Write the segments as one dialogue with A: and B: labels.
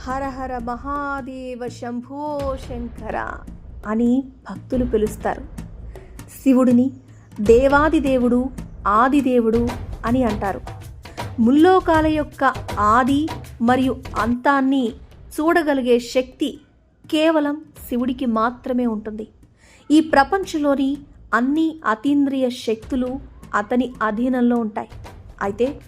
A: హర హర మహాదేవ శంభో శంకర అని భక్తులు పిలుస్తారు. శివుడిని దేవాది దేవుడు, ఆదిదేవుడు అని అంటారు. ముల్లోకాల యొక్క ఆది మరియు అంతాన్ని చూడగలిగే శక్తి కేవలం శివుడికి మాత్రమే ఉంటుంది. ఈ ప్రపంచంలోని అన్ని అతీంద్రియ శక్తులు అతని అధీనంలో ఉంటాయి. అయితే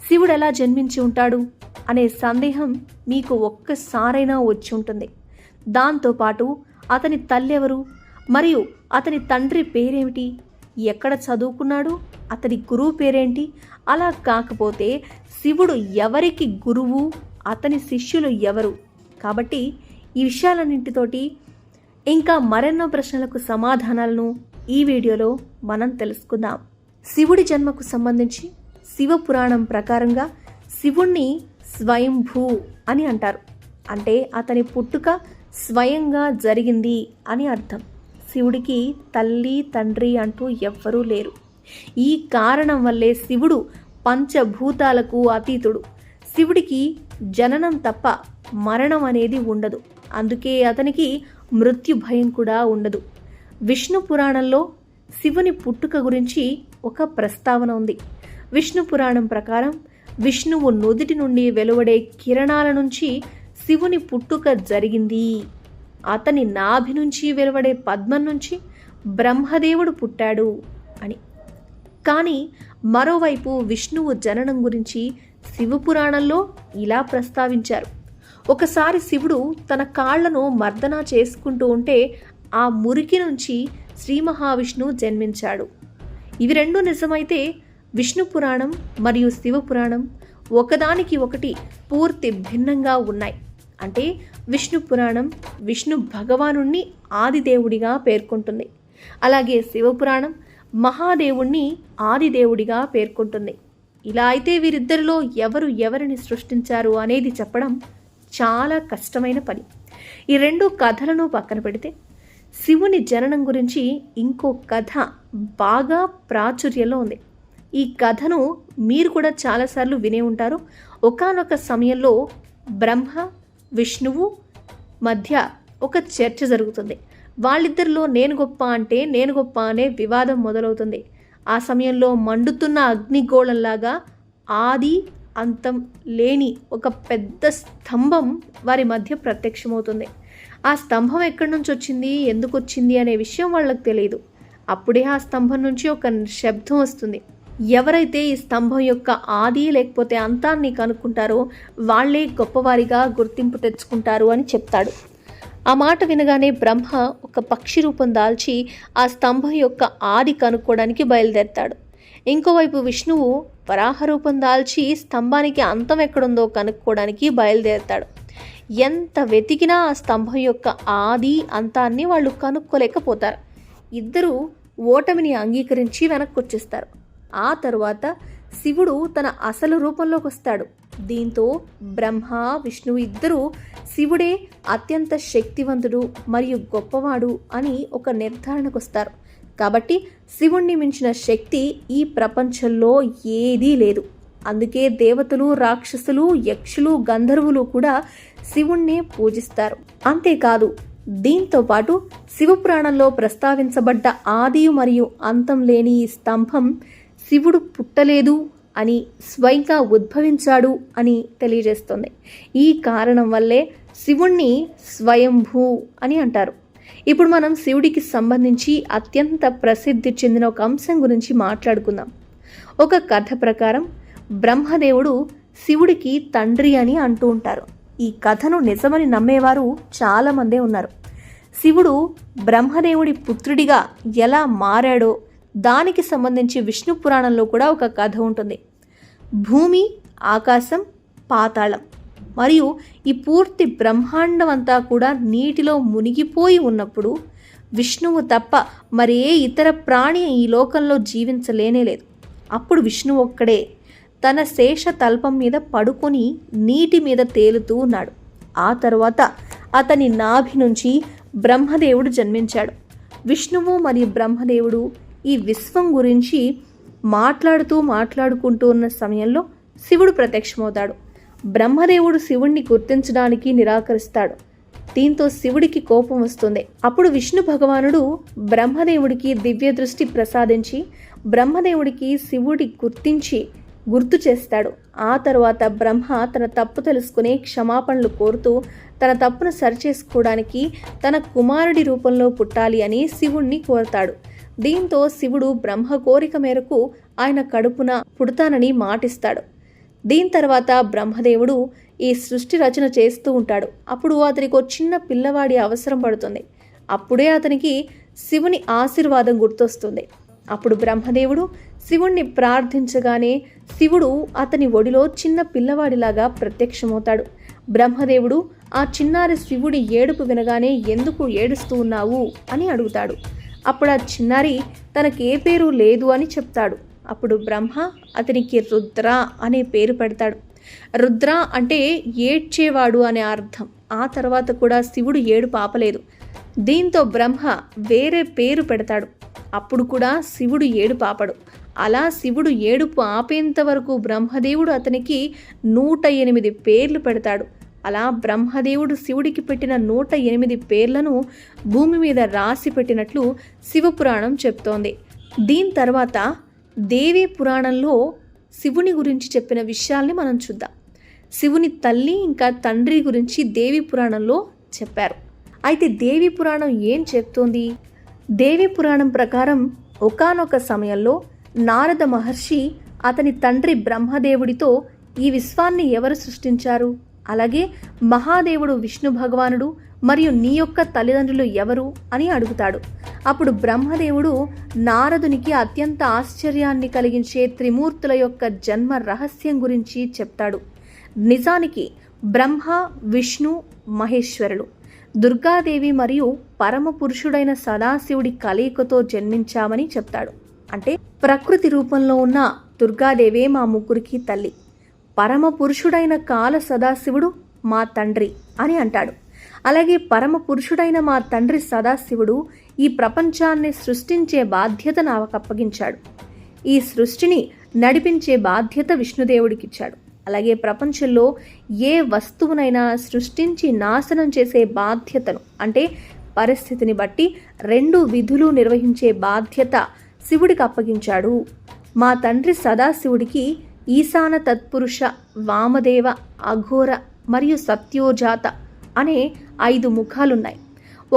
A: శివుడు ఎలా జన్మించి ఉంటాడు అనే సందేహం మీకు ఒక్కసారైనా వచ్చి ఉంటుంది. దాంతోపాటు అతని తల్లెవరు, మరియు అతని తండ్రి పేరేమిటి, ఎక్కడ చదువుకున్నాడు, అతని గురువు పేరేంటి, అలా కాకపోతే శివుడు ఎవరికి గురువు, అతని శిష్యులు ఎవరు. కాబట్టి ఈ విషయాలన్నింటితోటి ఇంకా మరెన్నో ప్రశ్నలకు సమాధానాలను ఈ వీడియోలో మనం తెలుసుకుందాం. శివుడి జన్మకు సంబంధించి శివపురాణం ప్రకారంగా శివుణ్ణి స్వయంభూ అని అంటారు. అంటే అతని పుట్టుక స్వయంగా జరిగింది అని అర్థం. శివుడికి తల్లి తండ్రి అంటూ ఎవ్వరూ లేరు. ఈ కారణం వల్లే శివుడు పంచభూతాలకు అతీతుడు. శివుడికి జననం తప్ప మరణం అనేది ఉండదు. అందుకే అతనికి మృత్యు భయం కూడా ఉండదు. విష్ణు పురాణంలో శివుని పుట్టుక గురించి ఒక ప్రస్తావన ఉంది. విష్ణు పురాణం ప్రకారం విష్ణువు నుదిటి నుండి వెలువడే కిరణాల నుంచి శివుని పుట్టుక జరిగింది. అతని నాభి నుంచి వెలువడే పద్మం నుంచి బ్రహ్మదేవుడు పుట్టాడు అని. కానీ మరోవైపు విష్ణువు జననం గురించి శివపురాణంలో ఇలా ప్రస్తావించారు. ఒకసారి శివుడు తన కాళ్లను మర్దన చేసుకుంటూ ఉంటే ఆ మురికి నుంచి శ్రీ మహావిష్ణువు జన్మించాడు. ఇవి రెండు నిజమైతే విష్ణు పురాణం మరియు శివపురాణం ఒకదానికి ఒకటి పూర్తి భిన్నంగా ఉన్నాయి. అంటే విష్ణు పురాణం విష్ణు భగవానుణ్ణి ఆదిదేవుడిగా పేర్కొంటుంది. అలాగే శివపురాణం మహాదేవుణ్ణి ఆదిదేవుడిగా పేర్కొంటుంది. ఇలా అయితే వీరిద్దరిలో ఎవరు ఎవరిని సృష్టించారు అనేది చెప్పడం చాలా కష్టమైన పని. ఈ రెండు కథలను పక్కన పెడితే శివుని జననం గురించి ఇంకో కథ బాగా ప్రాచుర్యంలో ఉంది. ఈ కథను మీరు కూడా చాలాసార్లు వినే ఉంటారు. ఒకానొక సమయంలో బ్రహ్మ విష్ణువు మధ్య ఒక చర్చ జరుగుతుంది. వాళ్ళిద్దరిలో నేను గొప్ప అంటే నేను గొప్ప అనే వివాదం మొదలవుతుంది. ఆ సమయంలో మండుతున్న అగ్నిగోళంలాగా ఆది అంతం లేని ఒక పెద్ద స్తంభం వారి మధ్య ప్రత్యక్షమవుతుంది. ఆ స్తంభం ఎక్కడి నుంచి వచ్చింది, ఎందుకు వచ్చింది అనే విషయం వాళ్ళకి తెలియదు. అప్పుడే ఆ స్తంభం నుంచి ఒక శబ్దం వస్తుంది. ఎవరైతే ఈ స్తంభం యొక్క ఆది లేకపోతే అంతాన్ని కనుక్కుంటారో వాళ్ళే గొప్పవారిగా గుర్తింపు తెచ్చుకుంటారు అని చెప్తాడు. ఆ మాట వినగానే బ్రహ్మ ఒక పక్షి రూపం దాల్చి ఆ స్తంభం యొక్క ఆది కనుక్కోవడానికి బయలుదేరతాడు. ఇంకోవైపు విష్ణువు వరాహ రూపం దాల్చి స్తంభానికి అంతం ఎక్కడుందో కనుక్కోవడానికి బయలుదేరతాడు. ఎంత వెతికినా ఆ స్తంభం యొక్క ఆది అంతాన్ని వాళ్ళు కనుక్కోలేకపోతారు. ఇద్దరూ ఓటమిని అంగీకరించి వెనక్కి వచ్చేస్తారు. ఆ తరువాత శివుడు తన అసలు రూపంలోకి వస్తాడు. దీంతో బ్రహ్మ విష్ణువు ఇద్దరూ శివుడే అత్యంత శక్తివంతుడు మరియు గొప్పవాడు అని ఒక నిర్ధారణకు వస్తారు. కాబట్టి శివుణ్ణి మించిన శక్తి ఈ ప్రపంచంలో ఏదీ లేదు. అందుకే దేవతలు, రాక్షసులు, యక్షులు, గంధర్వులు కూడా శివుణ్ణే పూజిస్తారు. అంతేకాదు, దీంతో పాటు శివపురాణంలో ప్రస్తావించబడ్డ ఆది మరియు అంతం లేని ఈ స్తంభం శివుడు పుట్టలేదు అని, స్వయంగా ఉద్భవించాడు అని తెలియజేస్తుంది. ఈ కారణం వల్లే శివుణ్ణి స్వయంభూ అని అంటారు. ఇప్పుడు మనం శివుడికి సంబంధించి అత్యంత ప్రసిద్ధి చెందిన ఒక అంశం గురించి మాట్లాడుకుందాం. ఒక కథ ప్రకారం బ్రహ్మదేవుడు శివుడికి తండ్రి అని అంటూ ఉంటారు. ఈ కథను నిజమని నమ్మేవారు చాలామందే ఉన్నారు. శివుడు బ్రహ్మదేవుడి పుత్రుడిగా ఎలా మారాడో దానికి సంబంధించి విష్ణు పురాణంలో కూడా ఒక కథ ఉంటుంది. భూమి, ఆకాశం, పాతాళం మరియు ఈ పూర్తి బ్రహ్మాండం అంతా కూడా నీటిలో మునిగిపోయి ఉన్నప్పుడు విష్ణువు తప్ప మరే ఇతర ప్రాణి ఈ లోకంలో జీవించలేనేలేదు. అప్పుడు విష్ణువు ఒక్కడే తన శేష తల్పం మీద పడుకొని నీటి మీద తేలుతూ ఉన్నాడు. ఆ తరువాత అతని నాభి నుంచి బ్రహ్మదేవుడు జన్మించాడు. విష్ణువు మరియు బ్రహ్మదేవుడు ఈ విశ్వం గురించి మాట్లాడుకుంటూ ఉన్న సమయంలో శివుడు ప్రత్యక్షమవుతాడు. బ్రహ్మదేవుడు శివుణ్ణి గుర్తించడానికి నిరాకరిస్తాడు. దీంతో శివుడికి కోపం వస్తుంది. అప్పుడు విష్ణు భగవానుడు బ్రహ్మదేవుడికి దివ్య దృష్టి ప్రసాదించి బ్రహ్మదేవుడికి శివుడి గుర్తు చేస్తాడు. ఆ తర్వాత బ్రహ్మ తన తప్పు తెలుసుకుని క్షమాపణలు కోరుతూ తన తప్పును సరిచేసుకోవడానికి తన కుమారుడి రూపంలో పుట్టాలి అని శివుణ్ణి కోరతాడు. దీంతో శివుడు బ్రహ్మ కోరిక మేరకు ఆయన కడుపున పుడతానని మాటిస్తాడు. దీని తర్వాత బ్రహ్మదేవుడు ఈ సృష్టి రచన చేస్తూ ఉంటాడు. అప్పుడు అతనికి ఒక చిన్న పిల్లవాడి అవసరం పడుతుంది. అప్పుడే అతనికి శివుని ఆశీర్వాదం గుర్తొస్తుంది. అప్పుడు బ్రహ్మదేవుడు శివుణ్ణి ప్రార్థించగానే శివుడు అతని ఒడిలో చిన్న పిల్లవాడిలాగా ప్రత్యక్షమవుతాడు. బ్రహ్మదేవుడు ఆ చిన్నారి శివుడి ఏడుపు వినగానే ఎందుకు ఏడుస్తూ ఉన్నావు అని అడుగుతాడు. అప్పుడు ఆ చిన్నారి తనకే పేరు లేదు అని చెప్తాడు. అప్పుడు బ్రహ్మ అతనికి రుద్ర అనే పేరు పెడతాడు. రుద్ర అంటే ఏడ్చేవాడు అనే అర్థం. ఆ తర్వాత కూడా శివుడు ఏడుపు ఆపలేదు. దీంతో బ్రహ్మ వేరే పేరు పెడతాడు. అప్పుడు కూడా శివుడు ఏడుపు ఆపడు. అలా శివుడు ఏడుపు ఆపేంత వరకు బ్రహ్మదేవుడు అతనికి 108 పేర్లు పెడతాడు. అలా బ్రహ్మదేవుడు శివుడికి పెట్టిన 108 పేర్లను భూమి మీద రాసి పెట్టినట్లు శివపురాణం చెప్తోంది. దీని తర్వాత దేవి పురాణంలో శివుని గురించి చెప్పిన విషయాల్ని మనం చూద్దాం. శివుని తల్లి ఇంకా తండ్రి గురించి దేవి పురాణంలో చెప్పారు. అయితే దేవి పురాణం ఏం చెప్తోంది? దేవి పురాణం ప్రకారం ఒకానొక సమయంలో నారద మహర్షి అతని తండ్రి బ్రహ్మదేవుడితో ఈ విశ్వాన్ని ఎవరు సృష్టించారు, అలాగే మహాదేవుడు విష్ణు భగవానుడు మరియు నీ యొక్క తల్లిదండ్రులు ఎవరు అని అడుగుతాడు. అప్పుడు బ్రహ్మదేవుడు నారదునికి అత్యంత ఆశ్చర్యాన్ని కలిగించే త్రిమూర్తుల యొక్క జన్మ రహస్యం గురించి చెప్తాడు. నిజానికి బ్రహ్మ, విష్ణు, మహేశ్వరులు దుర్గాదేవి మరియు పరమ పురుషుడైన సదాశివుడి కలయికతో జన్మించామని చెప్తాడు. అంటే ప్రకృతి రూపంలో ఉన్న దుర్గాదేవే మా ముగ్గురికి తల్లి, పరమ పురుషుడైన కాల సదాశివుడు మా తండ్రి అని అంటాడు. అలాగే పరమ పురుషుడైన మా తండ్రి సదాశివుడు ఈ ప్రపంచాన్ని సృష్టించే బాధ్యత నాకు అప్పగించాడు. ఈ సృష్టిని నడిపించే బాధ్యత విష్ణుదేవుడికిచ్చాడు. అలాగే ప్రపంచంలో ఏ వస్తువునైనా సృష్టించి నాశనం చేసే బాధ్యతను, అంటే పరిస్థితిని బట్టి 2 విధులు నిర్వహించే బాధ్యత శివుడికి అప్పగించాడు. మా తండ్రి సదాశివుడికి ఈశాన తత్పురుష, వామదేవ, అఘోర మరియు సత్యోజాత అనే 5 ముఖాలున్నాయి.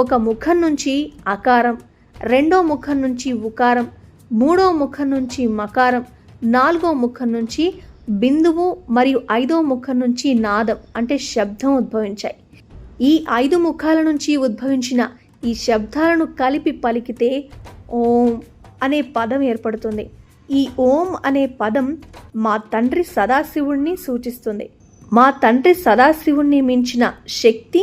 A: ఒక ముఖం నుంచి అకారం, 2వ ముఖం నుంచి ఉకారం, 3వ ముఖం నుంచి మకారం, 4వ ముఖం నుంచి బిందువు మరియు 5వ ముఖం నుంచి నాదం అంటే శబ్దం ఉద్భవించాయి. ఈ 5 ముఖాల నుంచి ఉద్భవించిన ఈ శబ్దాలను కలిపి పలికితే ఓం అనే పదం ఏర్పడుతుంది. ఈ ఓం అనే పదం మా తండ్రి సదాశివుణ్ణి సూచిస్తుంది. మా తండ్రి సదాశివుణ్ణి మించిన శక్తి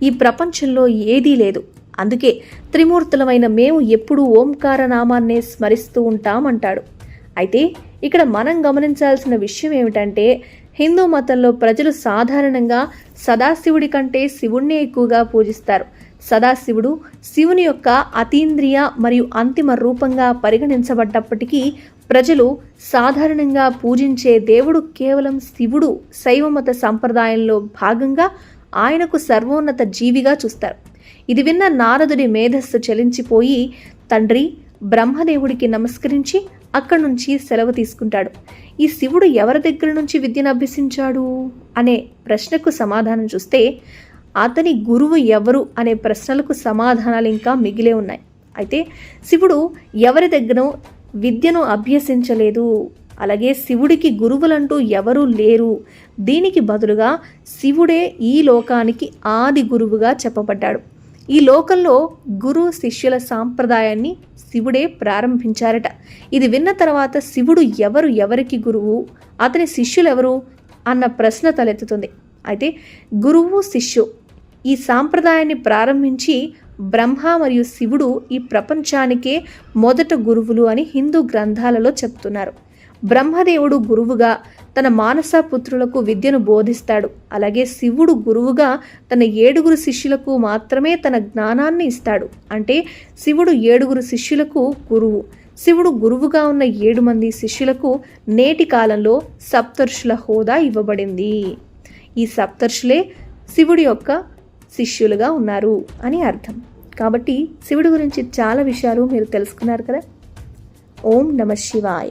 A: ఈ ప్రపంచంలో ఏదీ లేదు. అందుకే త్రిమూర్తులమైన మేము ఎప్పుడూ ఓంకార నామాన్నే స్మరిస్తూ ఉంటామంటాడు. అయితే ఇక్కడ మనం గమనించాల్సిన విషయం ఏమిటంటే, హిందూ మతంలో ప్రజలు సాధారణంగా సదాశివుడి కంటే శివుణ్ణి ఎక్కువగా పూజిస్తారు. సదాశివుడు శివుని యొక్క అతీంద్రియ మరియు అంతిమ రూపంగా పరిగణించబడ్డప్పటికీ ప్రజలు సాధారణంగా పూజించే దేవుడు కేవలం శివుడు శైవమత సంప్రదాయంలో భాగంగా ఆయనకు సర్వోన్నత జీవిగా చూస్తారు. ఇది విన్న నారదుడి మేధస్సు చలించిపోయి తండ్రి బ్రహ్మదేవుడికి నమస్కరించి అక్కడి నుంచి సెలవు తీసుకుంటాడు. ఈ శివుడు ఎవరి దగ్గర నుంచి విద్యను అభ్యసించాడు అనే ప్రశ్నకు సమాధానం చూస్తే అతని గురువు ఎవరు అనే ప్రశ్నలకు సమాధానాలు ఇంకా మిగిలే ఉన్నాయి. అయితే శివుడు ఎవరి దగ్గర విద్యను అభ్యసించలేదు. అలాగే శివుడికి గురువులంటూ ఎవరూ లేరు. దీనికి బదులుగా శివుడే ఈ లోకానికి ఆది గురువుగా చెప్పబడ్డాడు. ఈ లోకంలో గురు శిష్యుల సాంప్రదాయాన్ని శివుడే ప్రారంభించారట. ఇది విన్న తర్వాత శివుడు ఎవరికి గురువు, అతని శిష్యులెవరు అన్న ప్రశ్న తలెత్తుతుంది. అయితే గురువు శిష్యు ఈ సాంప్రదాయాన్ని ప్రారంభించి బ్రహ్మ మరియు శివుడు ఈ ప్రపంచానికే మొదట గురువులు అని హిందూ గ్రంథాలలో చెప్తున్నారు. బ్రహ్మదేవుడు గురువుగా తన మానస పుత్రులకు విద్యను బోధిస్తాడు. అలాగే శివుడు గురువుగా తన 7 శిష్యులకు మాత్రమే తన జ్ఞానాన్ని ఇస్తాడు. అంటే శివుడు 7 శిష్యులకు గురువు. శివుడు గురువుగా ఉన్న 7 మంది శిష్యులకు నేటి కాలంలో సప్తర్షుల హోదా ఇవ్వబడింది. ఈ సప్తర్షులే శివుడి యొక్క శిష్యులుగా ఉన్నారు అని అర్థం. కాబట్టి శివుడి గురించి చాలా విషయాలు మీరు తెలుసుకున్నారు కదా. ఓం నమః శివాయ.